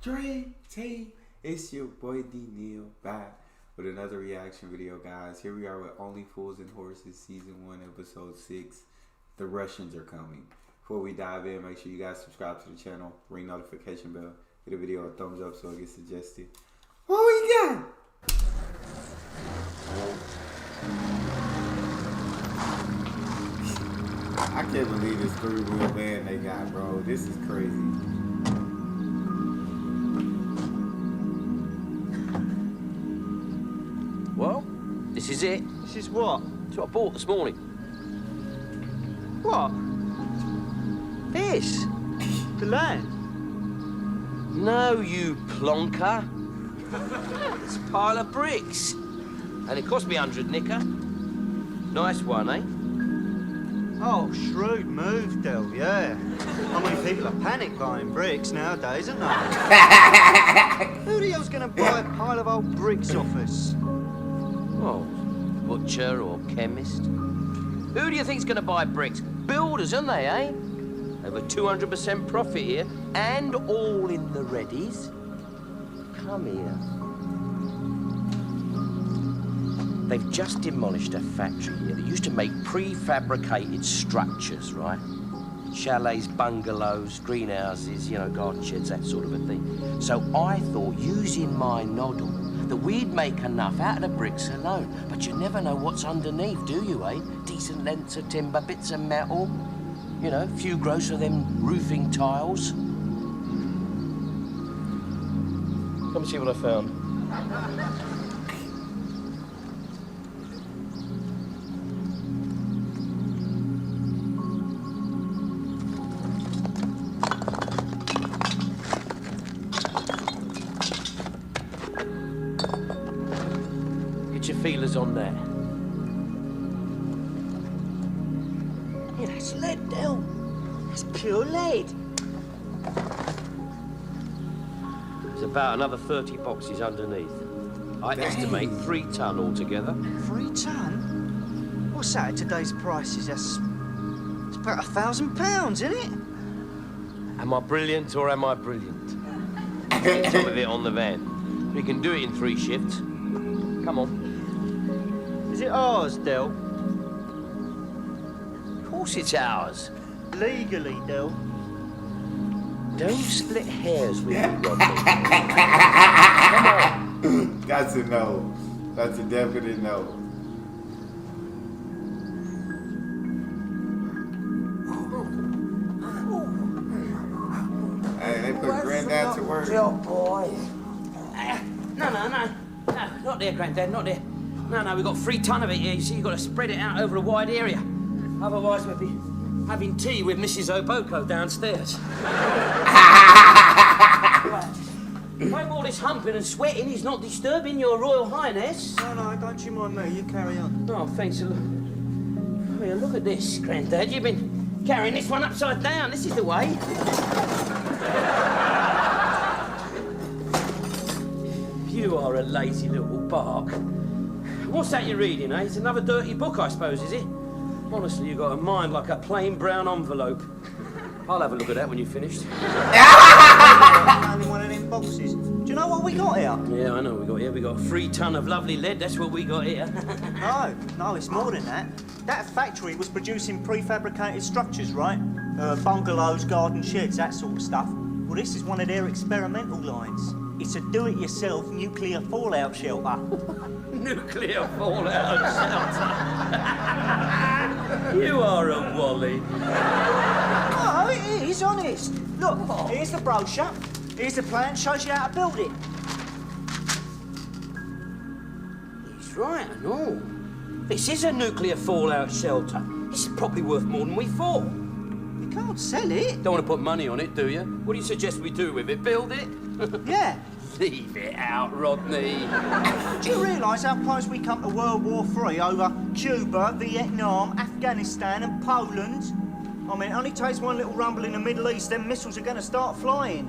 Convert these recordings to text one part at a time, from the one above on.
Dream Team, it's your boy D Neil back with another reaction video, guys. Here we are with Only Fools and Horses Season 1 Episode 6. The Russians are coming. Before we dive in, make sure you guys subscribe to the channel, ring notification bell, give the video a thumbs up so it gets suggested. What we got? I can't believe this 3-wheel van they got, bro. This is crazy. Well, this is it. This is what? It's what I bought this morning. What? This. The land? No, you plonker. It's a pile of bricks. And it cost me 100 nicker. Nice one, eh? Oh, shrewd move, Del, yeah. I mean, people are panic buying bricks nowadays, aren't they? Who the hell's going to buy a pile of old bricks off us? Oh, butcher or chemist. Who do you think's going to buy bricks? Builders, aren't they, eh? Over 200% profit here, and all in the readies. Come here. They've just demolished a factory here that used to make prefabricated structures, right? Chalets, bungalows, greenhouses, you know, garden sheds, that sort of a thing. So I thought, using my noddle, that we'd make enough out of the bricks alone. But you never know what's underneath, do you, eh? Decent lengths of timber, bits of metal. You know, a few gross of them roofing tiles. Come and see what I found. Get your feelers on there. Yeah, that's lead, Del. That's pure lead. There's about another 30 boxes underneath. I estimate 3 ton altogether. 3 ton? What's that at today's prices? That's about £1,000, isn't it? Am I brilliant or am I brilliant? Get some of it on the van. We can do it in 3 shifts. Come on. Is it ours, Del? Of course it's ours. Legally, Del. Don't split hairs with me, Rodney. Come on. That's a no. That's a definite no. Hey, they put Granddad to work. Your boy. No, not there, Granddad, not there. No, we've got 3 ton of it here. You see, you've got to spread it out over a wide area. Otherwise, we'll be having tea with Mrs. Oboko downstairs. Right. All this humping and sweating is not disturbing your Royal Highness. No, don't you mind me. You carry on. Oh, thanks a lot. Oh, yeah, look at this, Granddad. You've been carrying this one upside down. This is the way. You are a lazy little bark. What's that you're reading, eh? It's another dirty book, I suppose, is it? Honestly, you've got a mind like a plain brown envelope. I'll have a look at that when you've finished. Only one of them boxes. Do you know what we got here? Yeah, I know what we got here. We got 3 ton of lovely lead. That's what we got here. No, it's more than that. That factory was producing prefabricated structures, right? Bungalows, garden sheds, that sort of stuff. Well, this is one of their experimental lines. It's a do-it-yourself nuclear fallout shelter. Nuclear fallout shelter. You are a wally. Oh, it is, honest. Look, here's the brochure. Here's the plan, shows you how to build it. He's right and all. This is a nuclear fallout shelter. This is probably worth more than we thought. You can't sell it. Don't want to put money on it, do you? What do you suggest we do with it? Build it? Yeah. Leave it out, Rodney. Do you realise how close we come to World War III over Cuba, Vietnam, Afghanistan and Poland? I mean, it only takes one little rumble in the Middle East, then missiles are going to start flying.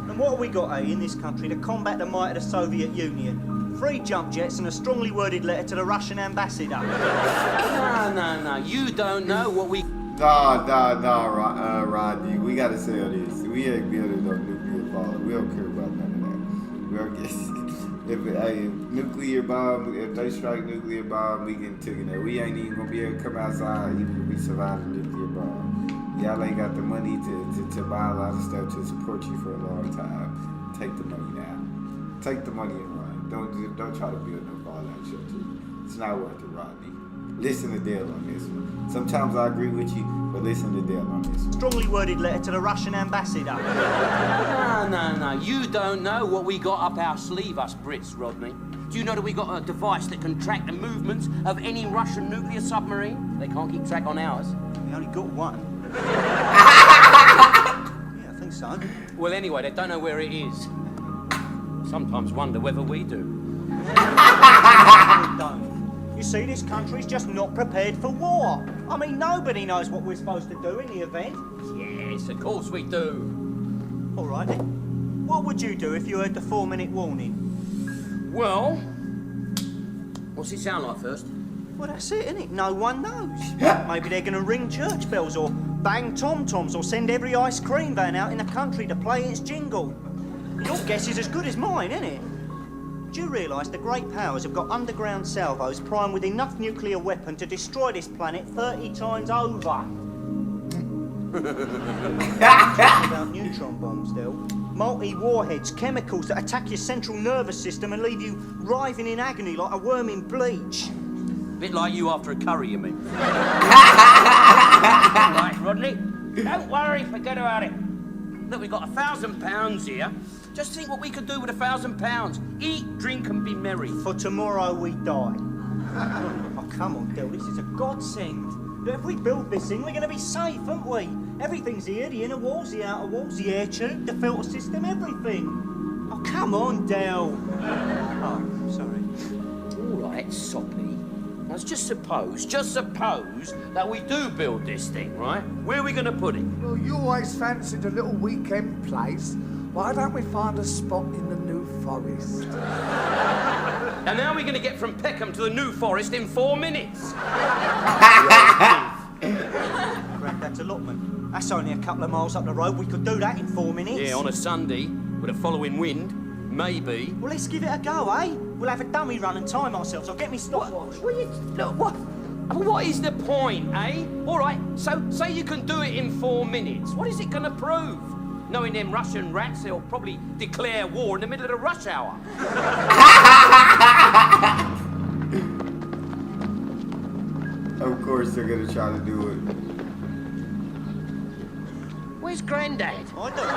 And what have we got, in this country to combat the might of the Soviet Union? 3 jump jets and a strongly worded letter to the Russian ambassador. No. You don't know what we... Nah, Rodney. We gotta sell this. We ain't building no nuclear bomb. We don't care about none of that. We don't get if nuclear bomb, if they strike nuclear bomb, we can take it there. We ain't even gonna be able to come outside even if we survive a nuclear bomb. Y'all ain't got the money to buy a lot of stuff to support you for a long time. Take the money now. Take the money and run. Don't try to build no fallout shelter. It's not worth it, Rodney. Listen to Dale on this one. Sometimes I agree with you, but listen to Dale on this one. Strongly worded letter to the Russian ambassador. No. You don't know what we got up our sleeve, us Brits, Rodney. Do you know that we got a device that can track the movements of any Russian nuclear submarine? They can't keep track on ours. We only got one. Yeah, I think so. Well, anyway, they don't know where it is. Sometimes wonder whether we do. Don't. You see, this country's just not prepared for war. I mean, nobody knows what we're supposed to do in the event. Yes, of course we do. All right, then. What would you do if you heard the 4-minute warning? Well, what's it sound like first? Well, that's it, isn't it? No one knows. Maybe they're going to ring church bells or bang tom-toms or send every ice cream van out in the country to play its jingle. Your guess is as good as mine, isn't it? Do you realise the great powers have got underground salvos primed with enough nuclear weapon to destroy this planet 30 times over? About neutron bombs, Del. Multi-warheads, chemicals that attack your central nervous system and leave you writhing in agony like a worm in bleach. Bit like you after a curry, you mean? Right, Rodney. Don't worry, forget about it. Look, we've got £1,000 here. Just think what we could do with £1,000. Eat, drink, and be merry. For tomorrow we die. Oh, come on, Del, this is a godsend. If we build this thing, we're going to be safe, aren't we? Everything's here, the inner walls, the outer walls, the air tube, the filter system, everything. Oh, come on, Del. Oh, sorry. All right, soppy. Let's just suppose that we do build this thing, right? Where are we going to put it? Well, you always fancied a little weekend place. Why don't we find a spot in the New Forest? And how are we going to get from Peckham to the New Forest in 4 minutes? Granddad's allotment. That's only a couple of miles up the road. We could do that in 4 minutes. Yeah, on a Sunday, with a following wind, maybe. Well, let's give it a go, eh? We'll have a dummy run and time ourselves. I'll get me stopwatch. What is the point, eh? All right, so say you can do it in 4 minutes. What is it going to prove? Knowing them Russian rats, they'll probably declare war in the middle of the rush hour. Of course they're gonna try to do it. Where's Grandad? I don't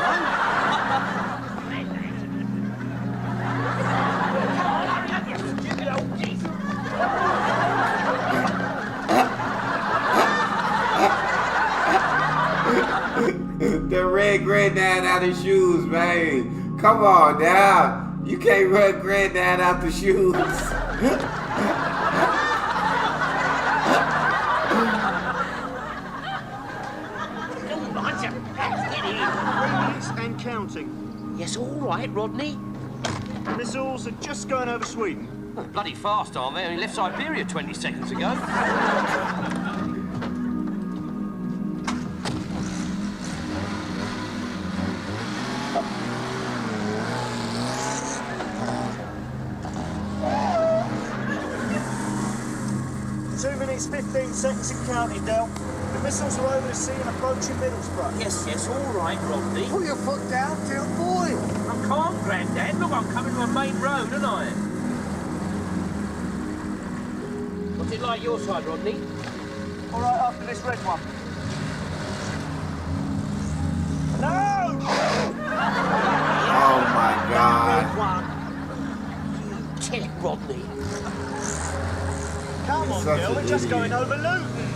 The red Granddad out of shoes, man. Come on now. You can't run Granddad out the shoes. And counting. Yes, all right, Rodney. Missiles are just going over Sweden. Oh, bloody fast, aren't they? Only left Siberia 20 seconds ago. It's 15 seconds and counting, Del. The missiles are over the sea and approaching Middlesbrough. Yes, all right, Rodney. Pull your foot down, dear boy. I can't, Grandad. Look, I'm coming to a main road, aren't I? What's it like your side, Rodney? All right, after this red one. No! Oh my God. Red one. Tell it, Rodney. Come on, Such Del, an we're just idiot. going over Luton.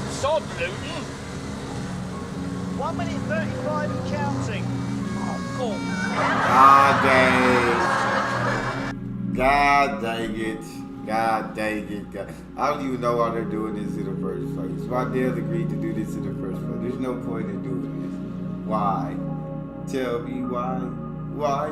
Sod Luton. 1 minute 35 and counting. Oh, God dang it. God dang it. God. I don't even know why they're doing this in the first place. Why Dale agreed to do this in the first place? There's no point in doing this. Why? Tell me why? Why?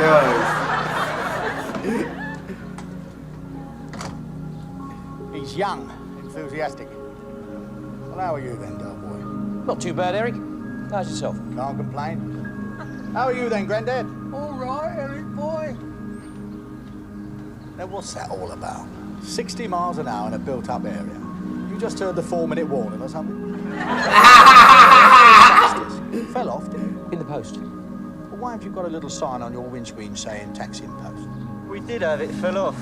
does. He's young, enthusiastic. Well, how are you then, Del boy? Not too bad, Eric. How's yourself? Can't complain. How are you then, Grandad? All right, Eric boy. Now, what's that all about? 60 miles an hour in a built-up area. You just heard the 4-minute warning or something? Fell off, didn't you? In the post. Well, why have you got a little sign on your windscreen saying taxi in post? We did have it, fell off.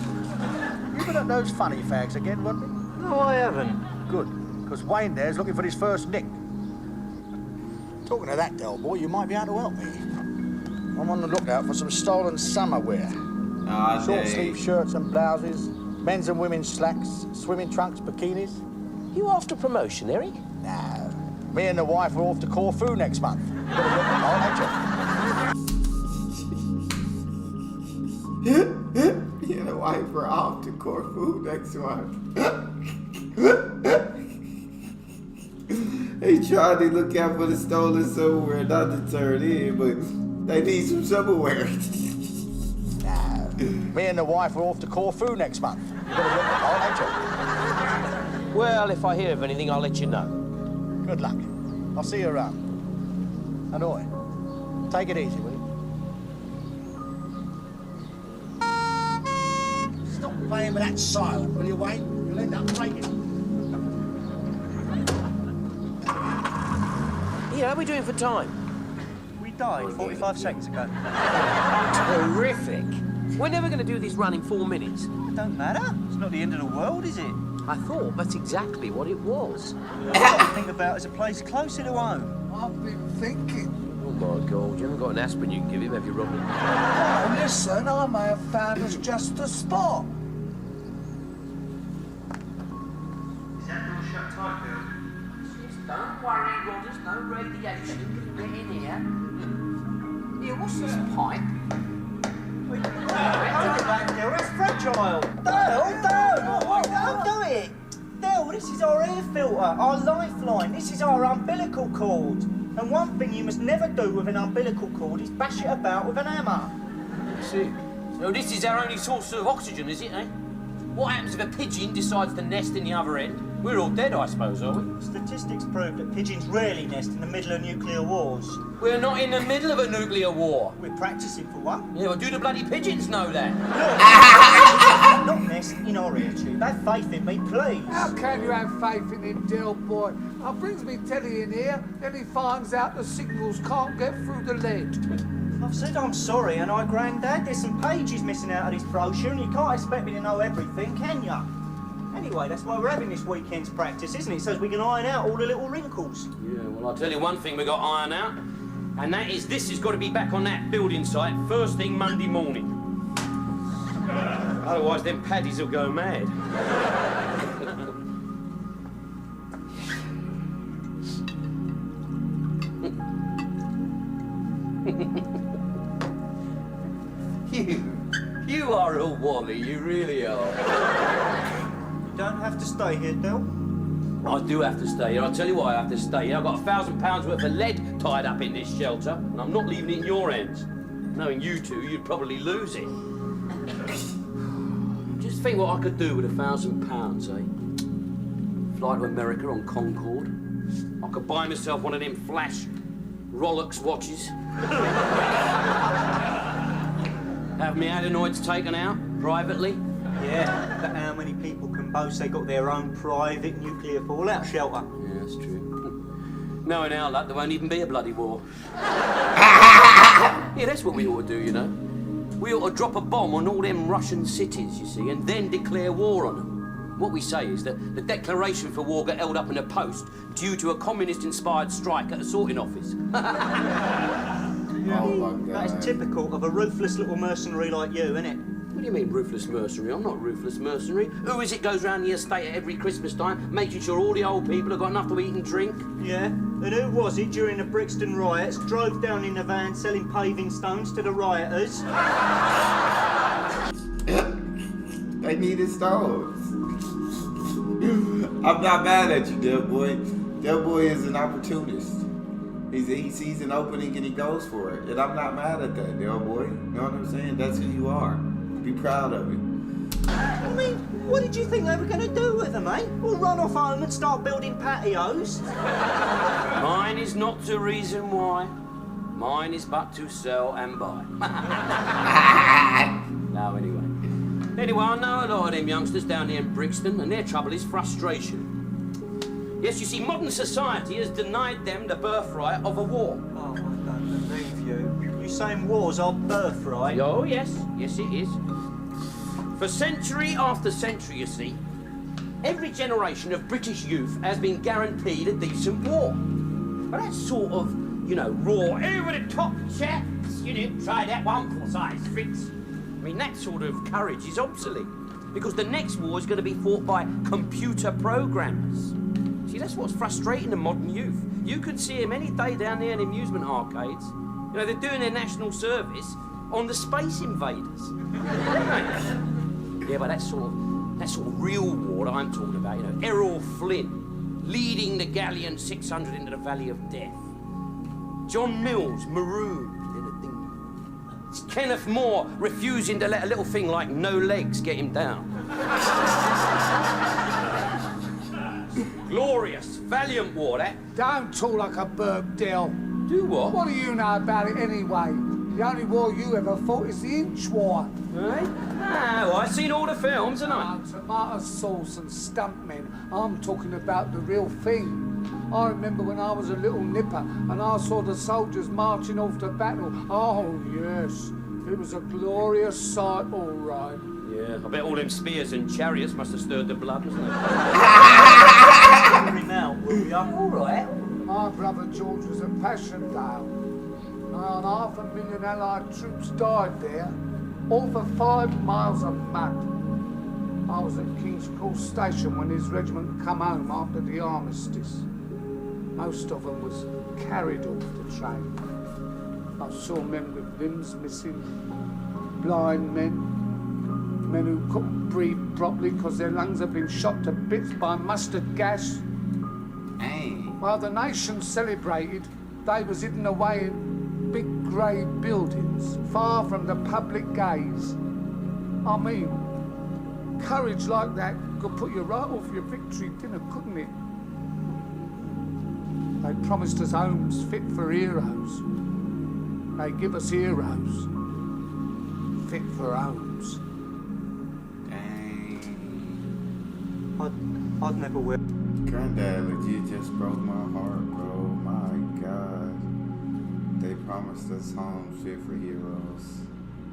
You been at those funny fags again, Rodney? No, I haven't. Good, because Wayne there's looking for his first nick. Talking of that, Del boy, you might be able to help me. I'm on the lookout for some stolen summer wear. Aw, Short-sleeve shirts and blouses, men's and women's slacks, swimming trunks, bikinis. You after promotion, Eric? No. Me and the wife are off to Corfu next month. Better look at all, ain't you? Me and the wife are off to Corfu next month. They tried to look out for the stolen somewhere not to turn in, but they need some summerwear. No. Me and the wife are off to Corfu next month. Better look at all, ain't Well, if I hear of anything, I'll let you know. you? Good luck. I'll see you around. And oi, take it easy, will you? Stop playing with that silent, will you, Wayne? You'll end up breaking it. Yeah, how are we doing for time? We died 45 seconds ago. Terrific. We're never going to do this run in 4 minutes. It don't matter. It's not the end of the world, is it? I thought that's exactly what it was. All I've got to think about is a place closer to home. I've been thinking. Oh, my God. You haven't got an aspirin you can give him, have you, Rodney? Oh, listen, I may have found us just the spot. Is that door shut tight, Bill? Don't worry, Rod, there's no radiation. Get in here. Here, what's this pipe? Look at that, Del, that's fragile. Don't do it. Del, this is our air filter, our lifeline. This is our umbilical cord. And one thing you must never do with an umbilical cord is bash it about with an hammer. See. So this is our only source of oxygen, is it, eh? What happens if a pigeon decides to nest in the other end? We're all dead, I suppose, are we? Statistics prove that pigeons rarely nest in the middle of nuclear wars. We're not in the middle of a nuclear war. We're practicing for one. Yeah, well, do the bloody pigeons know that? Not nest in our air tube. Have faith in me, please. How can you have faith in him, Del boy? I brings me Teddy in here, then he finds out the signals can't get through the lead. I've said I'm sorry, and I, Grandad, there's some pages missing out of this brochure, and you can't expect me to know everything, can ya? Anyway, that's why we're having this weekend's practice, isn't it? So we can iron out all the little wrinkles. Yeah, well, I'll tell you one thing we got to iron out, and that is this has got to be back on that building site first thing Monday morning. Otherwise, them paddies will go mad. You are a wally, you really are. You don't have to stay here, Del. I do have to stay here. I'll tell you why I have to stay here. I've got £1,000 worth of lead tied up in this shelter, and I'm not leaving it in your hands. Knowing you two, you'd probably lose it. Just think what I could do with £1,000, eh? Fly to America on Concorde. I could buy myself one of them flash Rolex watches. Have my adenoids taken out privately. Yeah, but how many people can boast they got their own private nuclear fallout shelter? Yeah, that's true. Knowing our luck, there won't even be a bloody war. Yeah, that's what we ought to do, you know. We ought to drop a bomb on all them Russian cities, you see, and then declare war on them. What we say is that the declaration for war got held up in a post due to a communist-inspired strike at a sorting office. Oh my God. That is typical of a ruthless little mercenary like you, isn't it? What do you mean, ruthless mercenary? I'm not a ruthless mercenary. Who is it goes round the estate at every Christmas time, making sure all the old people have got enough to eat and drink? Yeah. And who was it during the Brixton riots, drove down in a van selling paving stones to the rioters? They needed stones. I'm not mad at you, Del Boy. Del Boy is an opportunist. He sees an opening and he goes for it. And I'm not mad at that, Del boy. You know what I'm saying? That's who you are. Be proud of it. I mean, what did you think they were going to do with them, eh? Well, run off home and start building patios? Mine is not to reason why. Mine is but to sell and buy. No, anyway. Anyway, I know a lot of them youngsters down here in Brixton, and their trouble is frustration. Yes, you see, modern society has denied them the birthright of a war. Oh, I don't believe you. You saying war's our birthright? Oh, yes. Yes, it is. For century after century, you see, every generation of British youth has been guaranteed a decent war. But that sort of, you know, raw, over the top chaps, you know, try that one for size fits. I mean, that sort of courage is obsolete, because the next war is going to be fought by computer programmers. See, that's what's frustrating the modern youth. You can see them any day down there in amusement arcades. You know, they're doing their national service on the Space Invaders. Yeah, but that sort of real war that I'm talking about, you know, Errol Flynn leading the galleon 600 into the Valley of Death. John Mills marooned in a dinghy. Kenneth Moore refusing to let a little thing like no legs get him down. Glorious, valiant war, that. Don't talk like a bird, Del. Do what? What do you know about it anyway? The only war you ever fought is the Inch War. Right? No, I've seen all the films, haven't I? Tomato sauce and stuntmen. I'm talking about the real thing. I remember when I was a little nipper and I saw the soldiers marching off to battle. Oh, yes. It was a glorious sight, all right. Yeah, I bet all them spears and chariots must have stirred the blood, wasn't it? Bring him out, will ya? All right. My brother George was at Passchendaele. And 500,000 Allied troops died there, all for 5 miles of mud. I was at King's Cross Station when his regiment come home after the armistice. Most of them was carried off the train. I saw men with limbs missing, blind men who couldn't breathe properly because their lungs had been shot to bits by mustard gas. Hey. While the nation celebrated, they was hidden away in big grey buildings, far from the public gaze. I mean, courage like that could put you right off your victory dinner, couldn't it? They promised us homes fit for heroes. They give us heroes fit for homes. Dang. I'd never wear. Granddad legit just broke my heart, bro. My God. They promised us homes fit for heroes.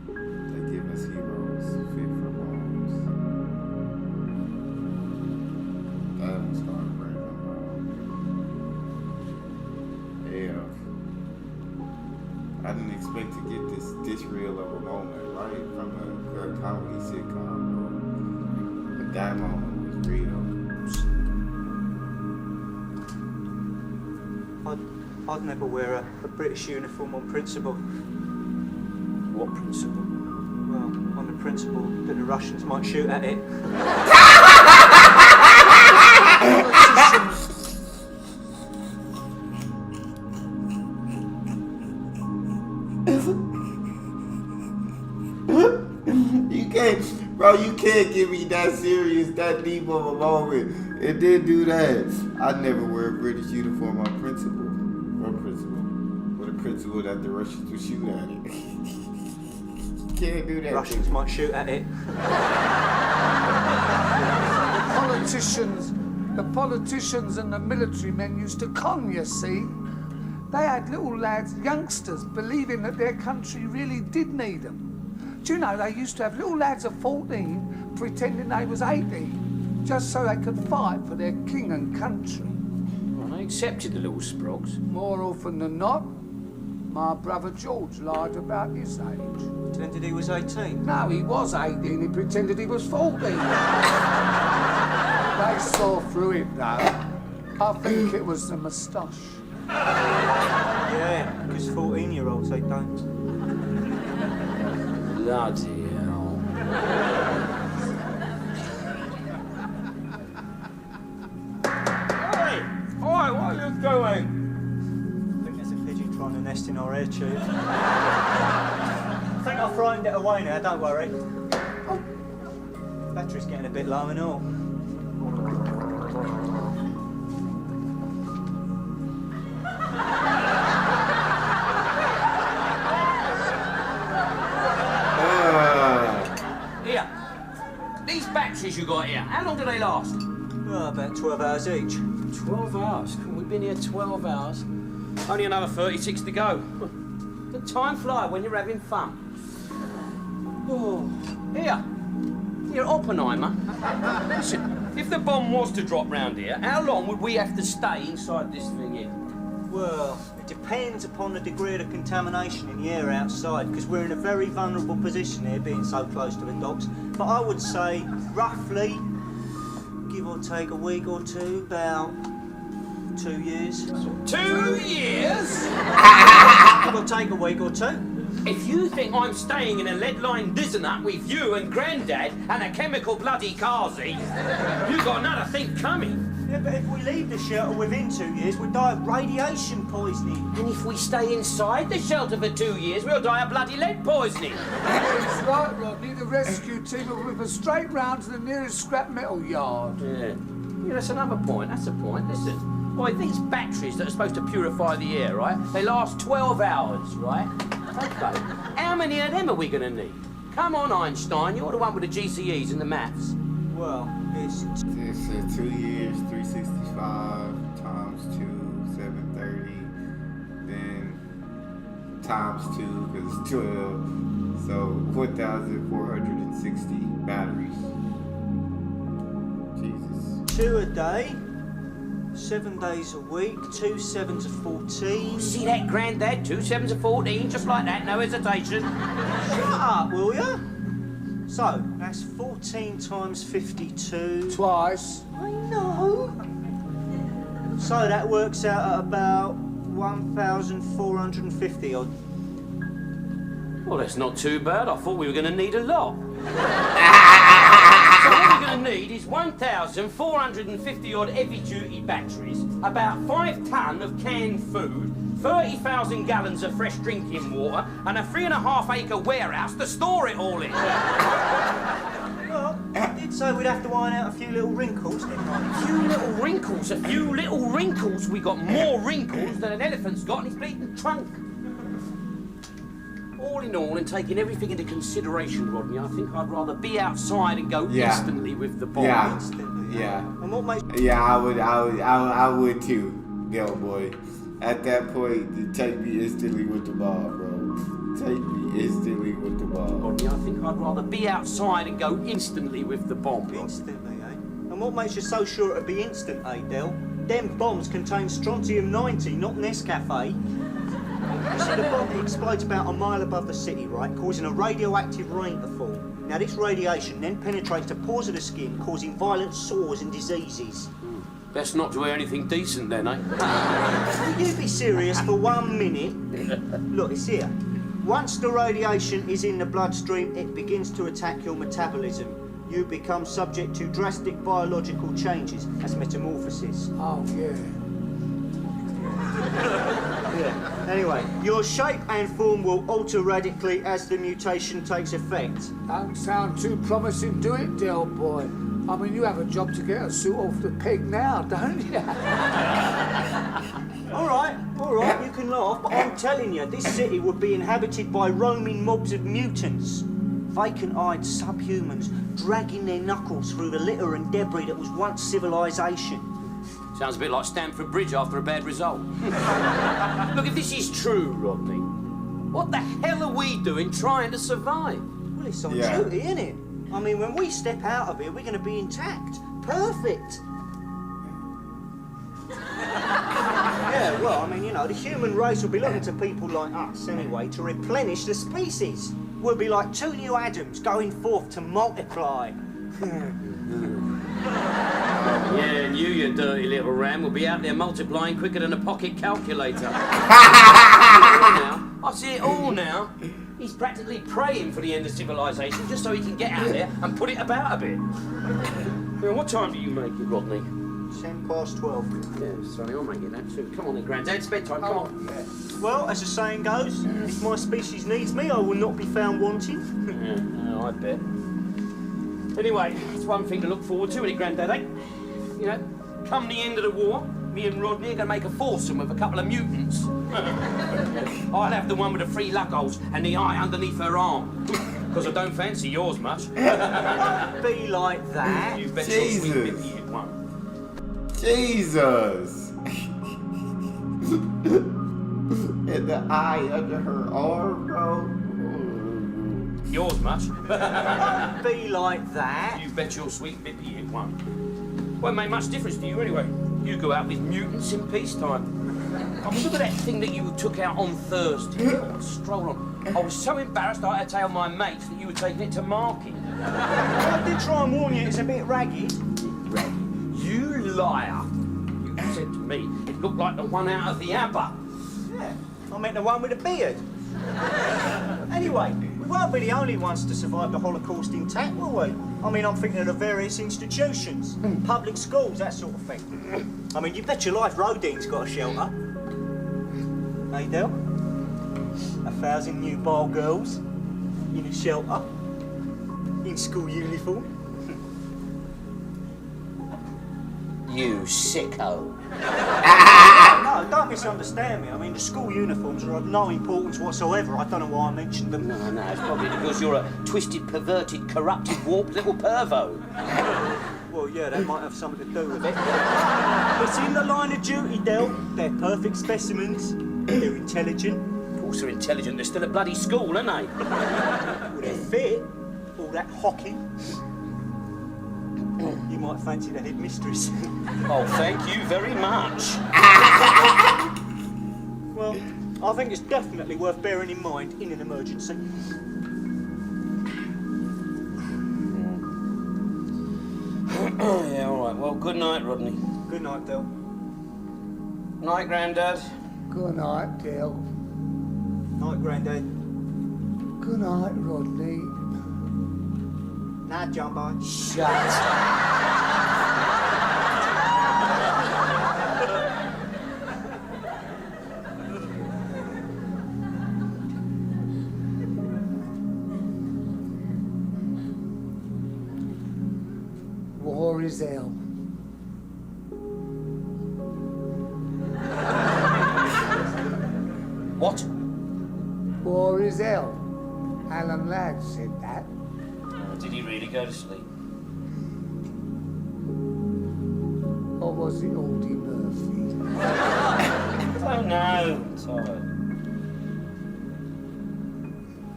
They give us heroes fit for homes. That was heartbreaking, bro. Hell. I didn't expect to get this real of a moment, right? From a comedy sitcom, bro. But that moment was real. I'd never wear a British uniform on principle. What principle? Well, on the principle that the Russians might shoot at it. You can't give me that serious, that deep of a moment. It did do that. I'd never wear a British uniform on principle. What principle? With a principle that the Russians would shoot at it. Can't do that. Russians might shoot at it. The politicians and the military men used to con, you see. They had little lads, youngsters, believing that their country really did need them. Do you know, they used to have little lads of 14 pretending they was 18, just so they could fight for their king and country. Well, I accepted the little sprogs. More often than not, my brother George lied about his age. Pretended he was 18. No, he was 18, he pretended he was 14. They saw through it, though. I think it was the moustache. Yeah, because 14-year-olds, they don't. Bloody hell. Oi! Oi, what are you doing? I think there's a trying to nest in our air tube. I think I frightened it away now, don't worry. Oh, battery's getting a bit low and all. Here, these batteries you got here, how long do they last? Oh, about 12 hours each. 12 hours? We've been here 12 hours. Only another 36 to go. The time fly when you're having fun. Oh, here, Oppenheimer. Listen, if the bomb was to drop round here, how long would we have to stay inside this thing here? Well, it depends upon the degree of the contamination in the air outside, because we're in a very vulnerable position here, being so close to the docks. But I would say, roughly, give or take a week or two, about 2 years. 2 years? Give or take a week or two. If you think I'm staying in a lead-lined Disney with you and Grandad and a chemical bloody Kazi, you got another thing coming. Yeah, but if we leave the shelter within 2 years, we'll die of radiation poisoning. And if we stay inside the shelter for 2 years, we'll die of bloody lead poisoning. That's right, Rodney. The rescue team will whip us straight round to the nearest scrap metal yard. Yeah, that's another point. That's a point. Listen, boy, these batteries that are supposed to purify the air, right? They last 12 hours, right? Okay. How many of them are we going to need? Come on, Einstein. You're the one with the GCEs and the maths. Well, it's 2 years, 365 times 2, 730. Then times 2 because it's 12. So 1,460 batteries. Jesus. 2 a day, 7 days a week, 2 7s are 14. See that, Grandad? 2 7s are 14, just like that, no hesitation. Shut up, will ya? So, that's 14 times 52. Twice. I know. So that works out at about 1,450 odd. Well, that's not too bad. I thought we were going to need a lot. So what we're going to need is 1,450 odd heavy-duty batteries, about 5 ton of canned food, 30,000 gallons of fresh drinking water, and a 3.5-acre warehouse to store it all in. Well, I did say we'd have to iron out a few little wrinkles, didn't I? A few little wrinkles. We got more wrinkles than an elephant's got in his bleeding trunk. All in all, and taking everything into consideration, Rodney, I think I'd rather be outside and go instantly with the bomb. Yeah. Instantly. Yeah. And what makes... Yeah, I would too, Del boy. At that point, take me instantly with the ball, bro. Take me instantly with the ball. Rodney, I think I'd rather be outside and go instantly with the bomb. Instantly, eh? And what makes you so sure it'll be instant, eh, Del? Them bombs contain strontium-90, not Nescafe. You see, the bomb explodes about a mile above the city, right, causing a radioactive rain to fall. Now, this radiation then penetrates the pores of the skin, causing violent sores and diseases. Best not to wear anything decent then, eh? Will you be serious for 1 minute? Look, it's here. Once the radiation is in the bloodstream, it begins to attack your metabolism. You become subject to drastic biological changes as metamorphosis. Oh, yeah. Yeah. Anyway, your shape and form will alter radically as the mutation takes effect. Don't sound too promising, do it, Del boy? I mean, you have a job to get a suit off the peg now, don't you? All right, you can laugh, but I'm telling you, this city would be inhabited by roaming mobs of mutants. Vacant-eyed subhumans dragging their knuckles through the litter and debris that was once civilization. Sounds a bit like Stamford Bridge after a bad result. Look, if this is true, Rodney, what the hell are we doing trying to survive? Well, it's on duty, isn't it? I mean, when we step out of here, we're going to be intact. Perfect. Yeah, well, I mean, you know, the human race will be looking to people like us, anyway, to replenish the species. We'll be like 2 new Adams going forth to multiply. Yeah, and you dirty little ram, will be out there multiplying quicker than a pocket calculator. I see it all now. He's practically praying for the end of civilization just so he can get out there and put it about a bit. Well, what time do you make it, Rodney? 12. Yeah, Sonny, I'll make it that too. Come on then, Grandad, it's bedtime, come on. Yeah. Well, as the saying goes, if my species needs me, I will not be found wanting. Yeah, no, I bet. Anyway, it's one thing to look forward to, isn't it, Grandad, eh? You know, come the end of the war, me and Rodney are going to make a foursome with a couple of mutants. I'll have the one with the 3 lug holes and the eye underneath her arm. Because I don't fancy yours much. Be like that. You bet your sweet bippy it won't. Jesus! And the eye under her arm, bro. Yours much. Be like that. You bet your sweet bippy it won't. Won't make much difference to you anyway. You go out with mutants in peacetime. I mean, look at that thing that you took out on Thursday. Oh, stroll on. I was so embarrassed I had to tell my mates that you were taking it to market. I did try and warn you, it's a bit ragged. Ragged? You liar. You said to me it looked like the one out of the ABBA. Yeah, I meant the one with the beard. Anyway, we won't be the only ones to survive the Holocaust intact, will we? I mean, I'm thinking of the various institutions, public schools, that sort of thing. I mean, you bet your life Rodneys got a shelter. Hey, Del? 1,000 newborn girls in a shelter, in school uniform. You sicko. No, don't misunderstand me. I mean, the school uniforms are of no importance whatsoever. I don't know why I mentioned them. No, it's probably because you're a twisted, perverted, corrupted, warped little pervo. Well, yeah, that might have something to do with it. It's in the line of duty, Del. They're perfect specimens. They're intelligent. Of course they're intelligent. They're still at bloody school, aren't they? Well, they're fit. All that hockey. You might fancy the headmistress. Oh, thank you very much. Well, I think it's definitely worth bearing in mind in an emergency. Yeah, all right. Well, good night, Rodney. Good night, Del. Night, Grandad. Good night, Del. Night, Grandad. Good night, Rodney. Night, John Boy. Shut up. War is hell. What? War is hell. Alan Ladd said that. Did he really go to sleep? Or was it Aldy Murphy? Oh, no. I'm tired.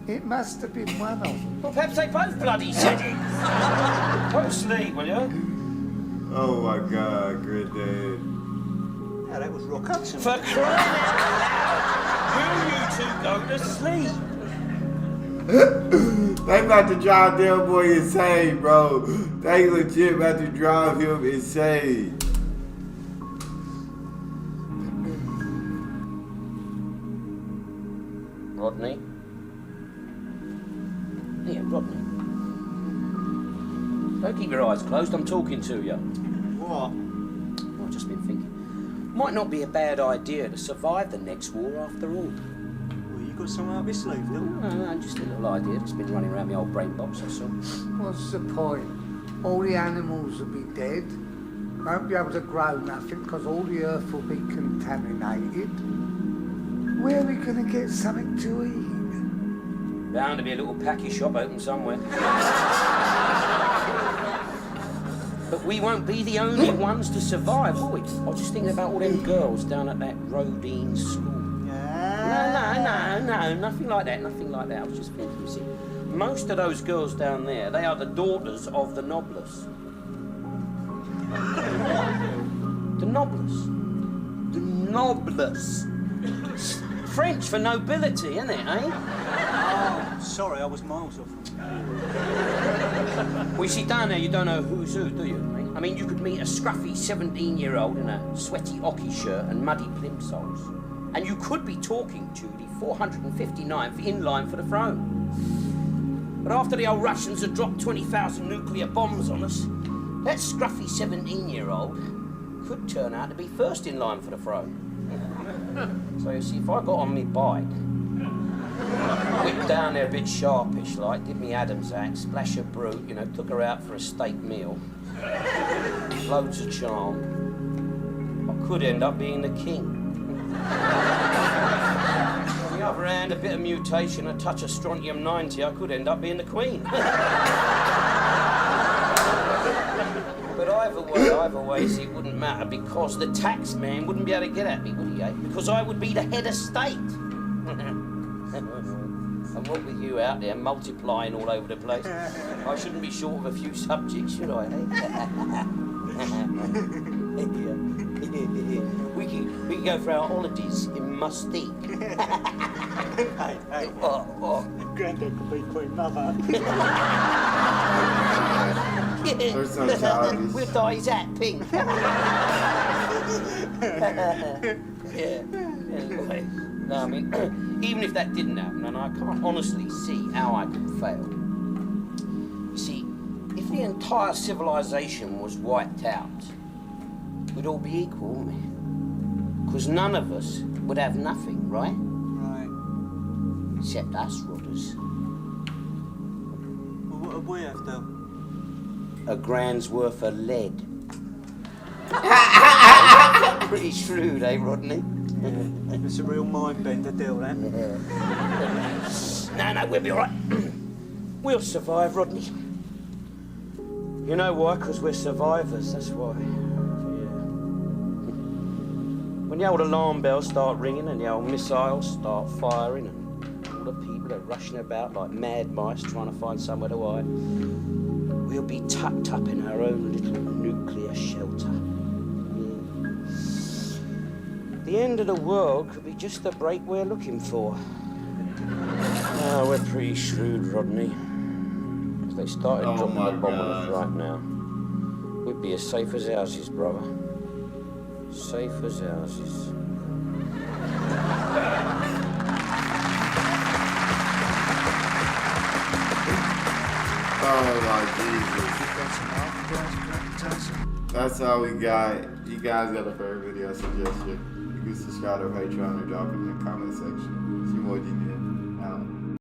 It must have been one of them. Well, perhaps they both bloody said it. Go to sleep, will you? Oh my God, Granddad. Yeah, that was Rock Hudson. For crying out loud! Will you two go to sleep? They about to drive that boy insane, bro. They legit about to drive him insane. Rodney? Yeah, Rodney. Don't keep your eyes closed, I'm talking to you. What? I've just been thinking. Might not be a bad idea to survive the next war after all. Well, you got something up your sleeve, Del? No, just a little idea that's been running around my old brain box, that's all. What's the point? All the animals will be dead. Won't be able to grow nothing because all the earth will be contaminated. Where are we going to get something to eat? Bound to be a little packy shop open somewhere. But we won't be the only ones to survive, will we? I was just thinking about all them girls down at that Rodneys school. No, nothing like that, nothing like that. I was just thinking, you see, most of those girls down there, they are the daughters of the noblesse. The noblesse. The noblesse. French for nobility, isn't it, eh? Oh, sorry, I was miles off. Well, you see, down there, you don't know who's who, do you? I mean, you could meet a scruffy 17-year-old in a sweaty hockey shirt and muddy plimsolls. And you could be talking to the 459th in line for the throne. But after the old Russians had dropped 20,000 nuclear bombs on us, that scruffy 17-year-old could turn out to be first in line for the throne. So you see, if I got on me bike, whipped down there a bit sharpish like, did me Adam's act, splash a brute, you know, took her out for a steak meal, loads of charm, I could end up being the king. On the other hand, a bit of mutation, a touch of strontium-90, I could end up being the queen. But either way, it wouldn't matter because the tax man wouldn't be able to get at me, would he, eh? Because I would be the head of state. And what with you out there multiplying all over the place, I shouldn't be short of a few subjects, should I, eh? We can go for our holidays in Mustique. Hey, What? Granddad could be Queen Mother. We're so childish. We'll dye his hat pink. Yeah. Anyway, no, I mean, even if that didn't happen, and I can't honestly see how I could fail. You see, if the entire civilization was wiped out, we'd all be equal, wouldn't we? Because none of us would have nothing, right? Right. Except us, Rodders. Well, what would we have, though? A grand's worth of lead. Pretty shrewd, eh, Rodney? It's a real mind-bender deal, that. No, we'll be all right. We'll survive, Rodney. You know why? Because we're survivors, that's why. Yeah. When the old alarm bells start ringing and the old missiles start firing and all the people are rushing about like mad mice trying to find somewhere to hide, we'll be tucked up in our own little nuclear shelter. The end of the world could be just the break we're looking for. Oh, we're pretty shrewd, Rodney. If they started dropping the bomb on us right now, we'd be as safe as houses, brother. Safe as houses. Oh my Jesus. That's all we got. You guys got a favorite video suggestion? You can subscribe to Patreon or drop it in the comment section. See more details.